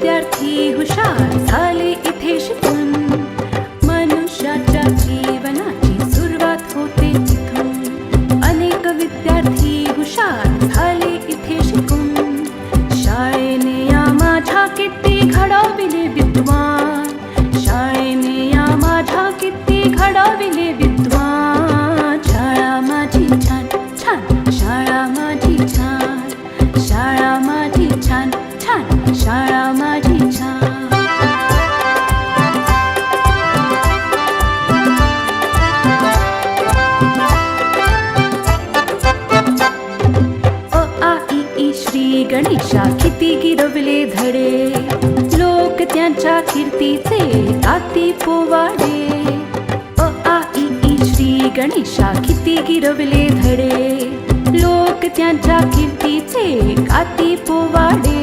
विद्यार्थी हुशार झाले इथे शिकून. मनुष्याच्या जीवनाची सुरुवात होते तिथून. अनेक विद्यार्थी हुशार झाले इथे शिकून. शाळेने या माझ्या किती घडविले विद्वान. शाळेने या माझ्या किती घडविले विद्वान. शाळा माझी छान छान, शाळा माझी छान, शाळा माझी छान छान, शाळा माझी छान. अ आ इ ई श्री गणेशा किती गिरवले धडे. लोक त्यांच्या कीर्तीचे गाती पोवाडे. अ आ इ ई श्री गणेशा किती गिरवले धडे. लोक त्यांच्या कीर्तीचे गाती पोवाडे.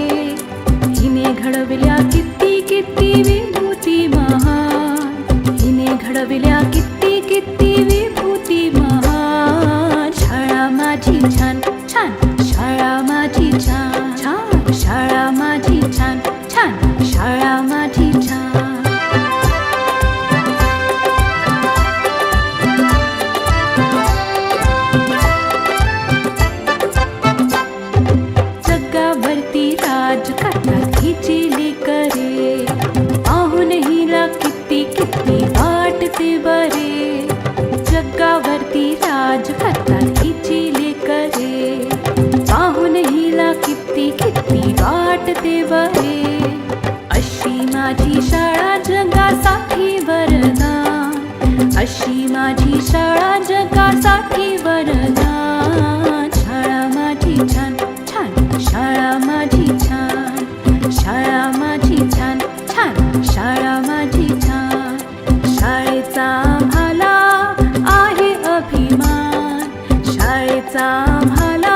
हिने घडविल्या किती किती विभूती महान. हिने घडविल्या किती किती विभूती महान. शाळा माझी छान छान, शाळा माझी छान छान, शाळा माझी छान छान, शाळा माझी छान. जगावरती राज करतात हिची लेकरे. पाहून हिला किती किती वाटते बरे. जगावरती राज करतात हिची लेकरे. पाहून हिला किती किती वाटते बरे. अशी माझी शाळा जगासाठी वरदान. अशी माझी शाळा जगासाठी वरदान. शाळा माझी छान छान, शाळा माझी छान, शाळा माझी छान छान, शाळा माझी छान. शाळेचा आम्हाला आहे अभिमान. शाळेचा आम्हाला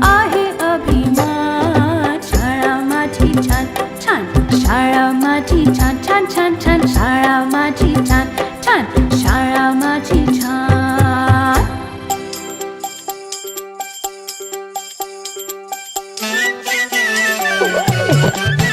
आहे अभिमान. शाळा माझी छान छान, शाळा माझी छान छान छान छान, शाळा माझी छान छान, शाळा माझी छान. Thank you.